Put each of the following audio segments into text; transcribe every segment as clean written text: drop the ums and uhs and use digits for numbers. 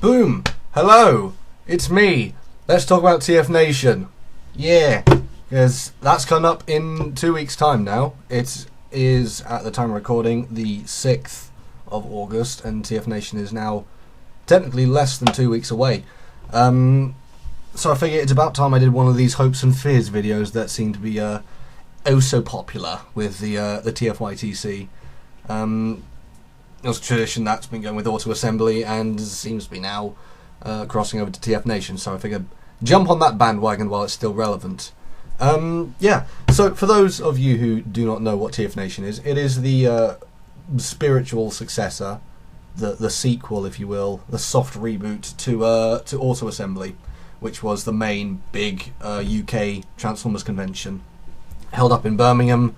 Boom! Hello! It's me! Let's talk about TFNation. Yeah! Because that's coming up in 2 weeks' time now. It is, at the time of recording, the 6th of August, and TFNation is now technically less than 2 weeks away. So I figured it's about time I did one of these hopes and fears videos that seem to be oh so popular with the TFYTC. It was a tradition that's been going with Auto Assembly and seems to be now crossing over to TFNation, so I figured jump on that bandwagon while it's still relevant. Yeah, so for those of you who do not know what TFNation is, it is the spiritual successor, the sequel, if you will, the soft reboot to Auto Assembly, which was the main big UK Transformers convention held up in Birmingham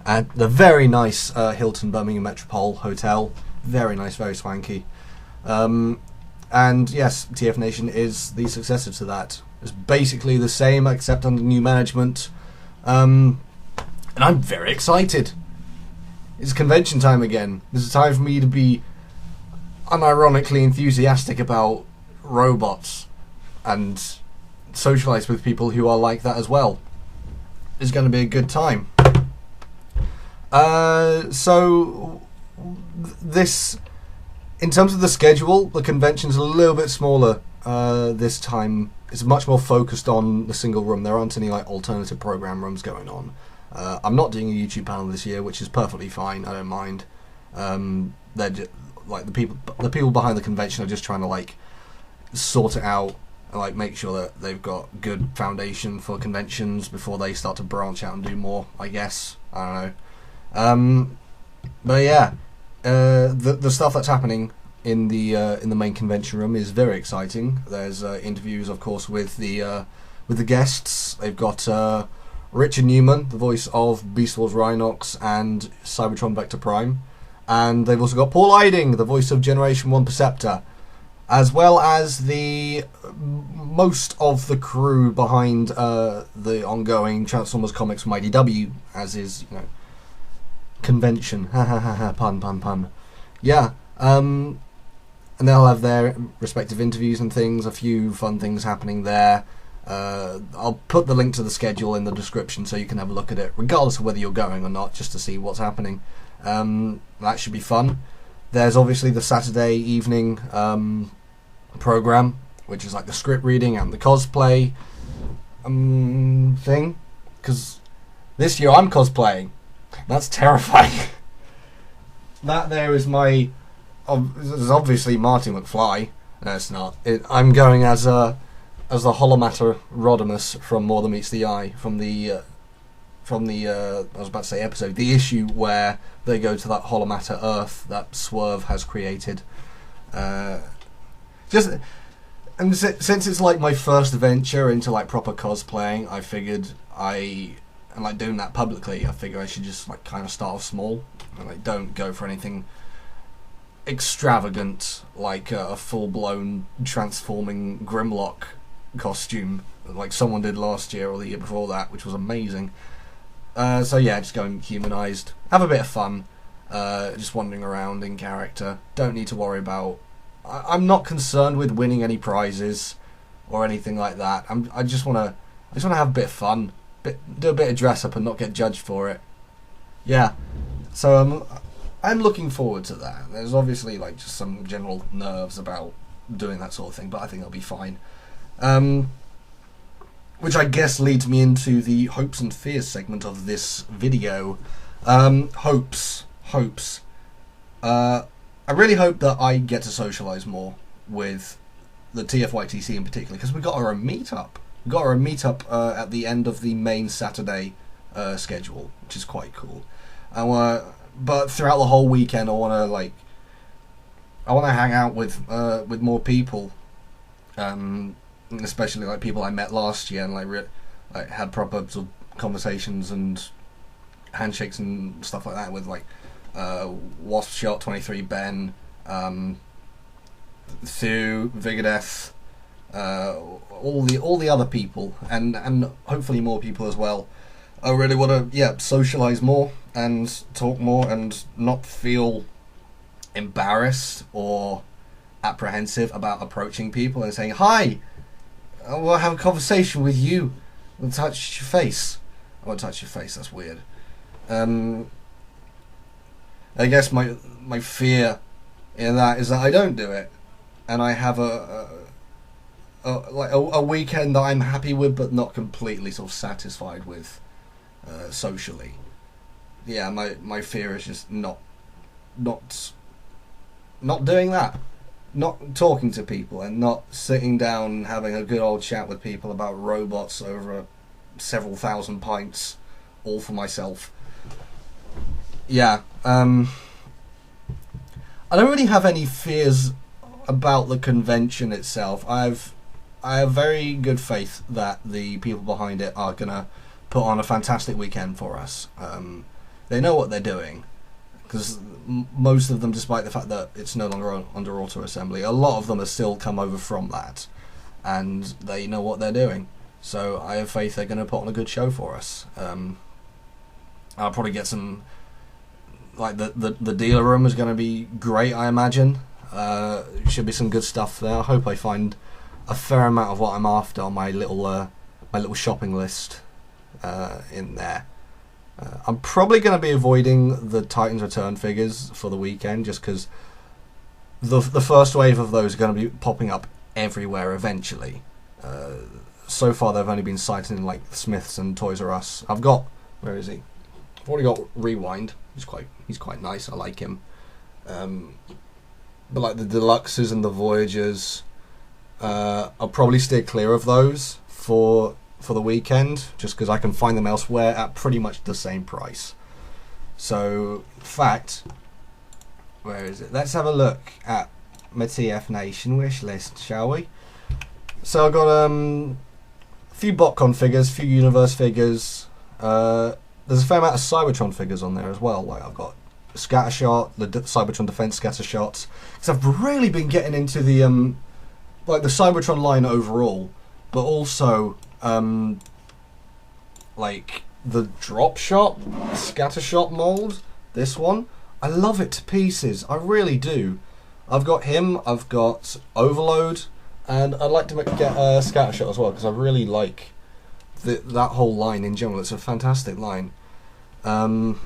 at the very nice Hilton Birmingham Metropole hotel. Very nice, very swanky. And yes, TFNation is the successor to that. It's basically the same except under new management. And I'm very excited. It's convention time again. There's a time for me to be unironically enthusiastic about robots and socialise with people who are like that as well. It's going to be a good time. So this, in terms of the schedule, the convention's a little bit smaller this time. It's much more focused on the single room. There aren't any like alternative program rooms going on. I'm not doing a YouTube panel this year, which is perfectly fine. I don't mind. They're just, like the people behind the convention are just trying to like sort it out and like make sure that they've got good foundation for conventions before they start to branch out and do more, I guess. I don't know. But yeah, the stuff that's happening in the main convention room is very exciting. There's interviews, of course, with the guests. They've got Richard Newman, the voice of Beast Wars Rhinox and Cybertron Vector Prime, and they've also got Paul Eiding, the voice of Generation 1 Perceptor, as well as the most of the crew behind the ongoing Transformers comics from IDW, as is, you know, convention. Ha ha ha ha, pun. Yeah, and they'll have their respective interviews and things, a few fun things happening there. I'll put the link to the schedule in the description so you can have a look at it, regardless of whether you're going or not, just to see what's happening. That should be fun. There's obviously the Saturday evening program, which is like the script reading and the cosplay thing, because this year I'm cosplaying. That's terrifying. That there is my... There's obviously Marty McFly. No, it's not. I'm going as the Holomatter Rodimus from More Than Meets the Eye, from the I was about to say episode, the issue where they go to that Holomatter Earth that Swerve has created. Since it's like my first venture into like proper cosplaying, I figured and like doing that publicly, I figure I should just like kind of start off small and like don't go for anything extravagant like a full-blown transforming Grimlock costume like someone did last year or the year before that, which was amazing. So yeah, just going humanised, have a bit of fun, just wandering around in character. Don't need to worry about... I'm not concerned with winning any prizes or anything like that. I just want to have a bit of fun, do a bit of dress up and not get judged for it. Yeah, so I'm looking forward to that. There's obviously like just some general nerves about doing that sort of thing, but I think it'll be fine. Which I guess leads me into the hopes and fears segment of this video. Hopes. I really hope that I get to socialise more with the TFYTC in particular, because we got our own meetup. We got our own meetup at the end of the main Saturday schedule, which is quite cool. But throughout the whole weekend, I want to hang out with more people, especially like people I met last year and like had proper sort of conversations and handshakes and stuff like that with like Wasp Shot 23 Ben, Thew, Vigadeth, all the other people, and hopefully more people as well. I really want to socialise more and talk more and not feel embarrassed or apprehensive about approaching people and saying, "Hi, I want to have a conversation with you. I'll touch your face." I won't touch your face. That's weird. I guess my fear in that is that I don't do it, and I have a weekend that I'm happy with, but not completely sort of satisfied with socially. Yeah, my fear is just not doing that, not talking to people, and not sitting down and having a good old chat with people about robots over several thousand pints, all for myself. Yeah, I don't really have any fears about the convention itself. I have very good faith that the people behind it are gonna put on a fantastic weekend for us. They know what they're doing, because most of them, despite the fact that it's no longer under auto assembly, a lot of them have still come over from that, and they know what they're doing. So I have faith they're going to put on a good show for us. I'll probably get some, like the dealer room is going to be great, I imagine. Should be some good stuff there. I hope I find a fair amount of what I'm after on my little shopping list in there. I'm probably going to be avoiding the Titans Return figures for the weekend, just because the first wave of those are going to be popping up everywhere eventually. So far they've only been sighted in like Smiths and Toys R Us. I've got, where is he? I've already got Rewind. He's quite nice. I like him. But like the Deluxes and the Voyagers, I'll probably steer clear of those for the weekend, just because I can find them elsewhere at pretty much the same price. So, in fact, where is it? Let's have a look at my TFNation wish list, shall we? So I've got a few BotCon figures, a few Universe figures. There's a fair amount of Cybertron figures on there as well. Like I've got Scattershot, the Cybertron Defense Scattershots. Because I've really been getting into the like the Cybertron line overall, but also like the Drop Shot Scattershot mold. This one, I love it to pieces. I really do. I've got him. I've got Overload. And I'd like to get a Scattershot as well, because I really like that whole line in general. It's a fantastic line. So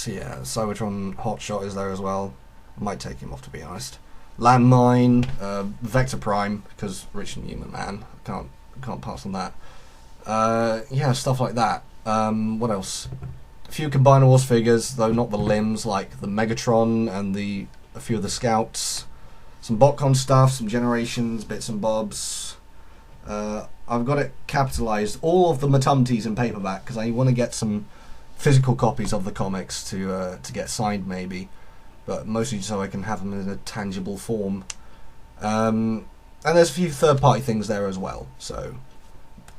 yeah, Cybertron Hotshot is there as well. I might take him off, to be honest. Landmine, Vector Prime, because Rich and Human Man. Can't pass on that. Yeah, stuff like that. What else? A few Combiner Wars figures, though not the limbs, like the Megatron and a few of the Scouts. Some BotCon stuff, some Generations, bits and bobs. I've got it capitalised, all of the Matumties in paperback, because I want to get some physical copies of the comics to get signed maybe, but mostly so I can have them in a tangible form. And there's a few third-party things there as well, so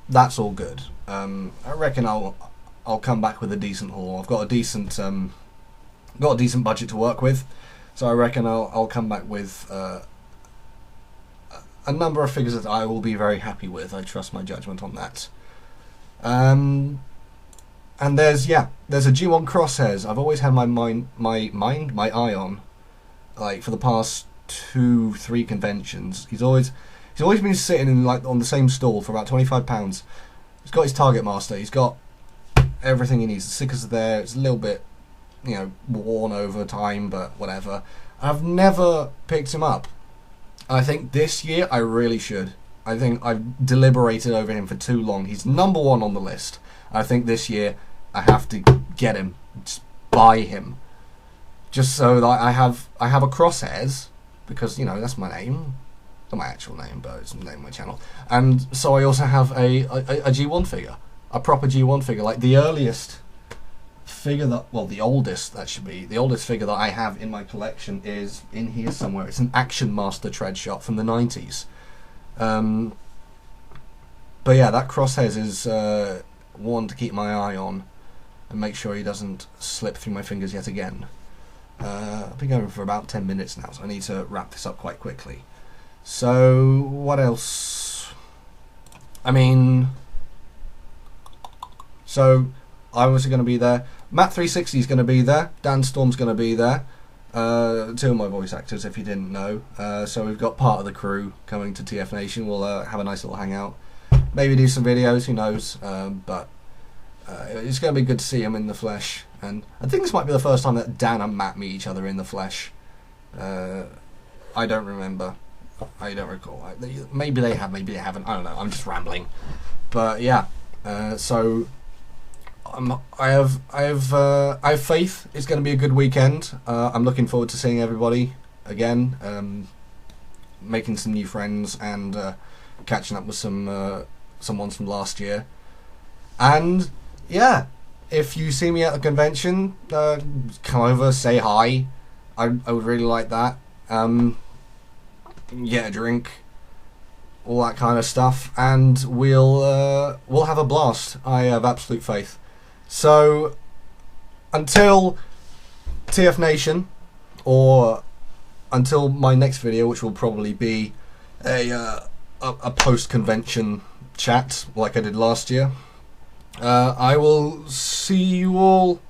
that's all good. I reckon I'll come back with a decent haul. I've got a decent budget to work with. So I reckon I'll come back with a number of figures that I will be very happy with. I trust my judgment on that. And there's a G1 Crosshairs. I've always had my eye on, like for the past 2-3 conventions. He's always been sitting in like on the same stall for about £25. He's got his Target Master. He's got everything he needs. The stickers are there. It's a little bit, worn over time, but whatever. I've never picked him up. I think this year I really should. I think I've deliberated over him for too long. He's number one on the list. I think this year I have to get him, just buy him, just so that I have a Crosshairs, because that's my name. Not my actual name, but it's the name of my channel. And so I also have a G1 figure, a proper G1 figure, like the earliest figure the oldest figure that I have in my collection is in here somewhere. It's an Action Master Tread Shot from the 90s. But yeah, that Crosshairs is one to keep my eye on and make sure he doesn't slip through my fingers yet again. I've been going for about 10 minutes now, so I need to wrap this up quite quickly. So what else? So I'm also going to be there. Matt360 is going to be there. Dan Storm's going to be there. Two of my voice actors, if you didn't know. So we've got part of the crew coming to TFNation. We'll have a nice little hangout. Maybe do some videos, who knows. But it's going to be good to see him in the flesh. And I think this might be the first time that Dan and Matt meet each other in the flesh. I don't remember. I don't recall. Maybe they have, maybe they haven't. I don't know. I'm just rambling. But yeah. So I have faith it's going to be a good weekend. I'm looking forward to seeing everybody again, making some new friends, and catching up with some ones from last year. And yeah, if you see me at the convention, come over, say hi. I would really like that. Get a drink, all that kind of stuff, and we'll have a blast. I have absolute faith. So until TFNation, or until my next video, which will probably be a post-convention chat like I did last year, I will see you all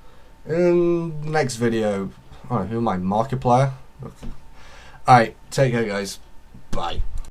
in the next video. Alright, who am I? Markiplier? Okay. Alright, take care guys. Bye.